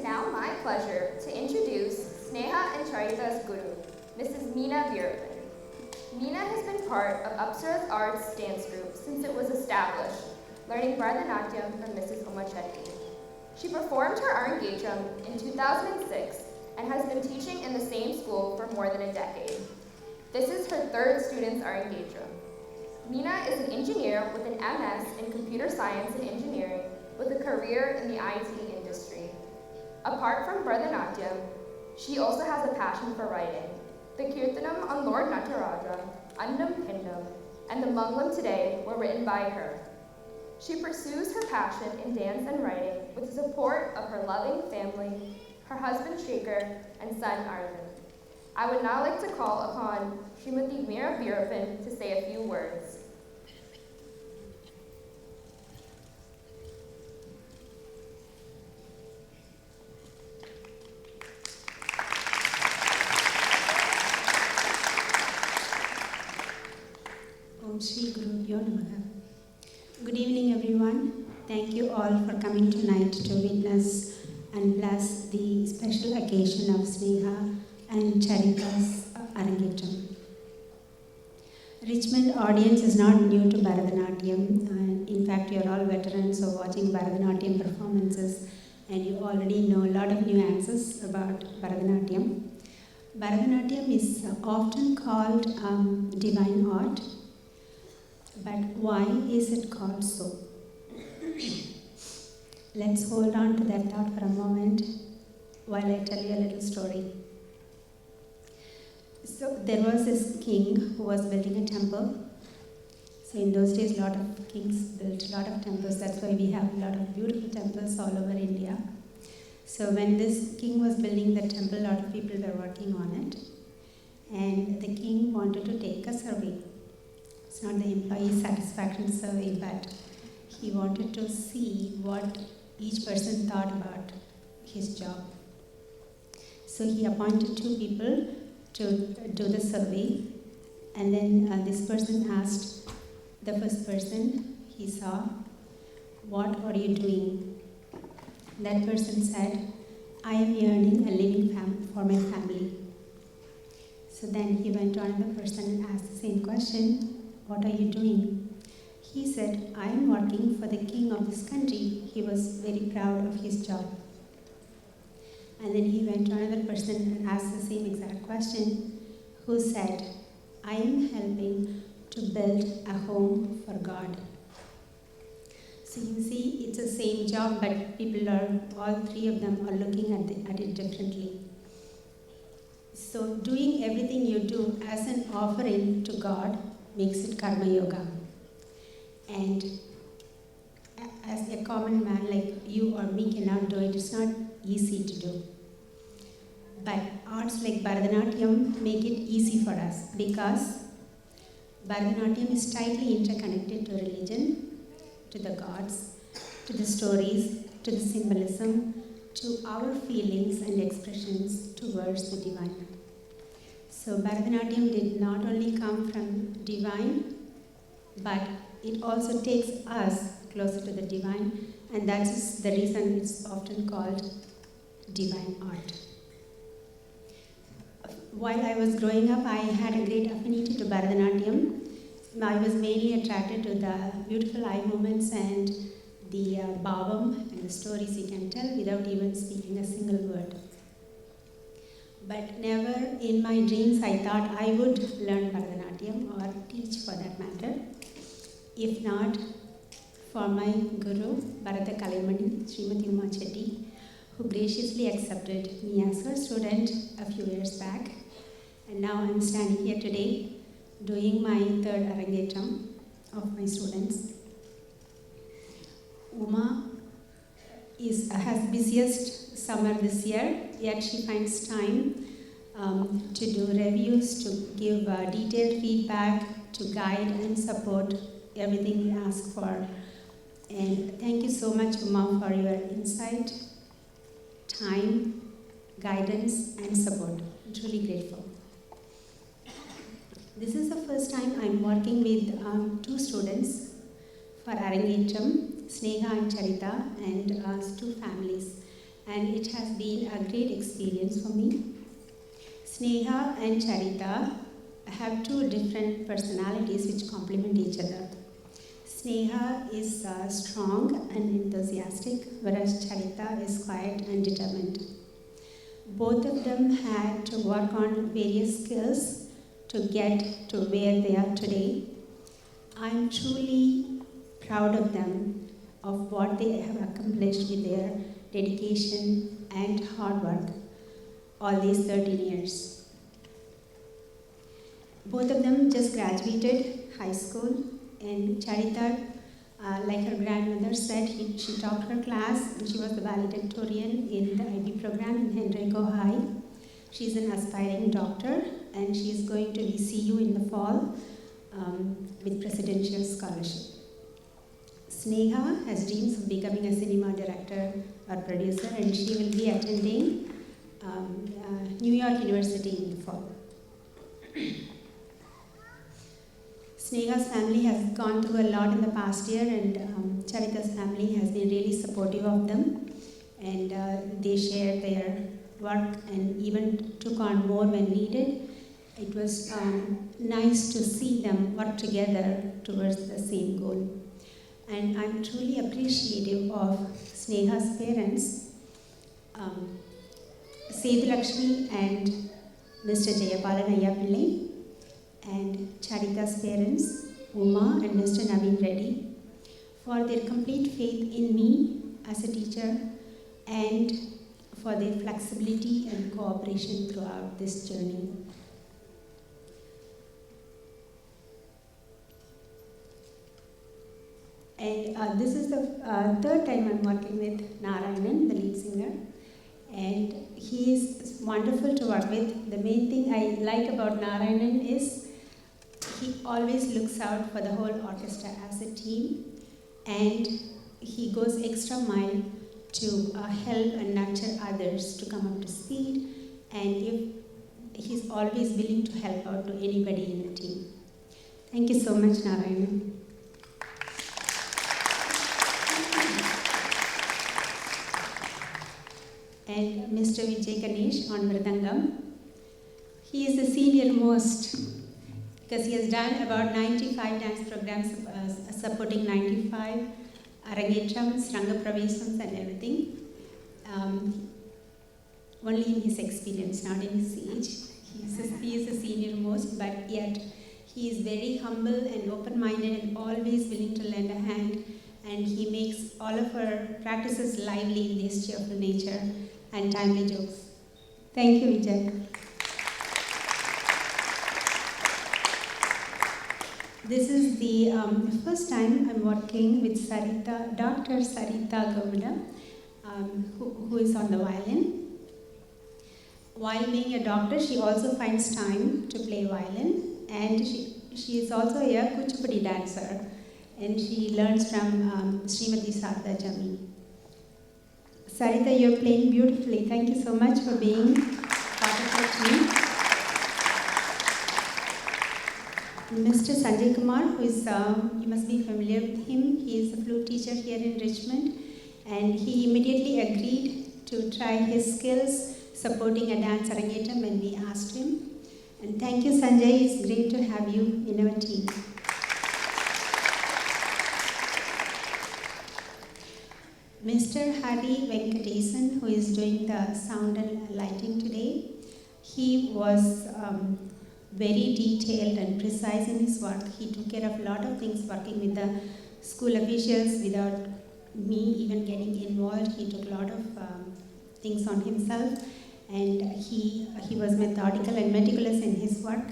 now my pleasure to introduce Sneha and Charita's guru, Mrs. Meena Veerapan. Meena has been part of Apsara's Arts dance group since it was established, learning Bharatanatyam from Mrs. Uma Chetty. She performed her Arangetram in 2006 and has been teaching in the same school for more than a decade. This is her third student's Arangetram. Meena is an engineer with an MS in computer science and engineering with a career in the IT industry. Apart from Bharatanatyam, she also has a passion for writing. The Kirtanam on Lord Nataraja, Annam Pindam, and the Mangalam today were written by her. She pursues her passion in dance and writing with the support of her loving family, her husband Shekhar, and son Arvind. I would now like to call upon Srimati Meera Veerapan to say a few words. Om Shri Gurubhyo Namaha. Good evening, everyone. Thank you all for coming tonight to witness and bless the special occasion of Sneha and Charita's Arangetram. Richmond audience is not new to Bharatanatyam. In fact, you are all veterans of watching Bharatanatyam performances and you already know a lot of nuances about Bharatanatyam. Bharatanatyam is often called divine art. But why is it called so? Let's hold on to that thought for a moment while I tell you a little story. So there was this king who was building a temple. So in those days, a lot of kings built a lot of temples. That's why we have a lot of beautiful temples all over India. So when this king was building the temple, a lot of people were working on it. And the king wanted to take a survey. It's not the employee satisfaction survey, but he wanted to see what each person thought about his job. So he appointed two people to do the survey, and then this person asked the first person he saw, "What are you doing?" That person said, "I am earning a living for my family." So then he went to another person and asked the same question, "What are you doing?" He said, "I am working for the king of this country." He was very proud of his job. And then he went to another person and asked the same exact question, who said, "I am helping to build a home for God." So you see, it's the same job, but people all three of them are looking at it differently. So doing everything you do as an offering to God makes it karma yoga. And as a common man like you or me cannot do it, it's not easy to do. But arts like Bharatanatyam make it easy for us because Bharatanatyam is tightly interconnected to religion, to the gods, to the stories, to the symbolism, to our feelings and expressions towards the divine. So Bharatanatyam did not only come from divine, but it also takes us closer to the divine, and that's the reason it's often called divine art. While I was growing up, I had a great affinity to Bharatanatyam. I was mainly attracted to the beautiful eye movements and the bhavam and the stories you can tell without even speaking a single word. But never in my dreams I thought I would learn Bharatanatyam or teach for that matter. If not for my guru, Bharata Kalaimani, Srimati Uma Chetty, who graciously accepted me as her student a few years back. And now I'm standing here today doing my third Arangetram of my students. Uma has busiest summer this year, yet she finds time to do reviews, to give detailed feedback, to guide and support everything we ask for. And thank you so much, Uma, for your insight, time, guidance, and support. I'm truly grateful. This is the first time I'm working with two students for Arangetram, Sneha and Charita, and two families. and it has been a great experience for me. Sneha and Charita have two different personalities which complement each other. Sneha is strong and enthusiastic, whereas Charita is quiet and determined. Both of them had to work on various skills to get to where they are today. I'm truly proud of them, of what they have accomplished with their dedication and hard work all these 13 years. Both of them just graduated high school, and Charita, like her grandmother said, she topped her class and she was the valedictorian in the IB program in Henrico High. She's an aspiring doctor and she's going to VCU in the fall with presidential scholarship. Sneha has dreams of becoming a cinema director or producer, and she will be attending New York University in the fall. Sneha's family has gone through a lot in the past year, and Charita's family has been really supportive of them, and they shared their work and even took on more when needed. It was nice to see them work together towards the same goal. And I'm truly appreciative of Sneha's parents, Sethu Lakshmi and Mr. Jayapalan Ayyapillai, and Charita's parents, Uma and Mr. Naveen Reddy, for their complete faith in me as a teacher and for their flexibility and cooperation throughout this journey. And this is the third time I'm working with Narayanan, the lead singer, and he is wonderful to work with. The main thing I like about Narayanan is he always looks out for the whole orchestra as a team, and he goes extra mile to help and nurture others to come up to speed, and he's always willing to help out to anybody in the team. Thank you so much, Narayanan. And Mr. Vijay Ganesh on Mridangam. He is the senior most because he has done about 95 dance programs supporting 95 Arangetrams, Rangapravesams and everything. Only in his experience, not in his age. He is the senior most, but yet he is very humble and open-minded and always willing to lend a hand, and he makes all of our practices lively in the history of the nature and timely jokes. Thank you, Vijay. This is the first time I'm working with Sarita, Dr. Sarita Gowda, who is on the violin. While being a doctor, she also finds time to play violin, and she is also a Kuchipudi dancer, and she learns from Srimati Sarda Jami. Sarita, you're playing beautifully. Thank you so much for being part of our team. Mr. Sanjay Kumar, who is, you must be familiar with him. He is a flute teacher here in Richmond, and he immediately agreed to try his skills supporting a dance arangetam when we asked him. And thank you, Sanjay. It's great to have you in our team. Mr. Hari Venkatesan, who is doing the sound and lighting today, he was very detailed and precise in his work. He took care of a lot of things working with the school officials without me even getting involved. He took a lot of things on himself, and he was methodical and meticulous in his work,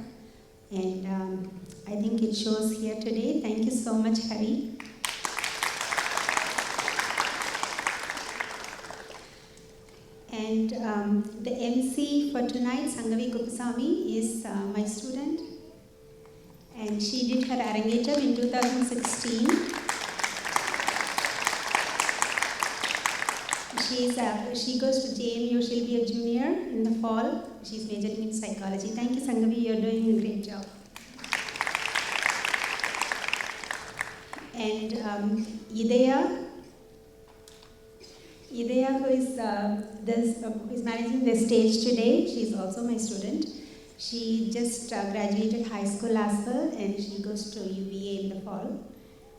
and I think it shows here today. Thank you so much, Hari. And the MC for tonight, Sangavi Kupasamy, is my student, and she did her Arangetam in 2016. She goes to JMU, she'll be a junior in the fall. She's majoring in psychology. Thank you, Sangavi, you're doing a great job. Ideya, who is managing the stage today, she's also my student. She just graduated high school as well, and she goes to UVA in the fall.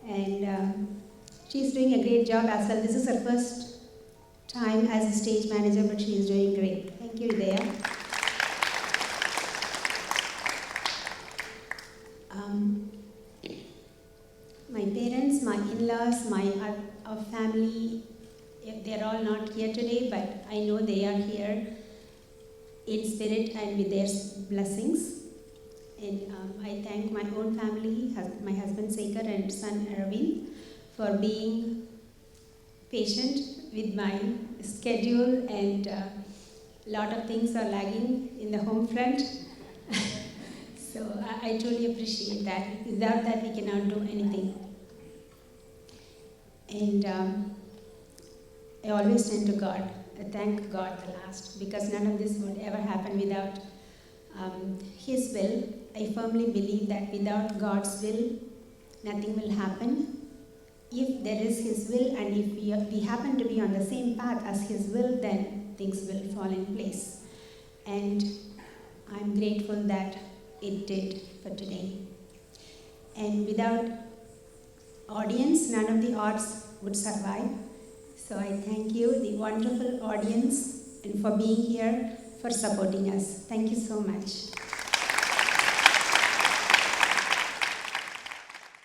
And she's doing a great job as well. This is her first time as a stage manager, but she is doing great. Thank you, Ideya. My parents, my in-laws, our family, they're all not here today, but I know they are here in spirit and with their blessings. And I thank my own family, my husband Sekhar and son Arvind, for being patient with my schedule, and a lot of things are lagging in the home front. So I truly appreciate that. Without that, we cannot do anything. And I always turn to God. I thank God the last, because none of this would ever happen without His will. I firmly believe that without God's will, nothing will happen. If there is His will, and if we happen to be on the same path as His will, then things will fall in place. And I'm grateful that it did for today. And without audience, none of the arts would survive. So I thank you, the wonderful audience, and for being here, for supporting us. Thank you so much.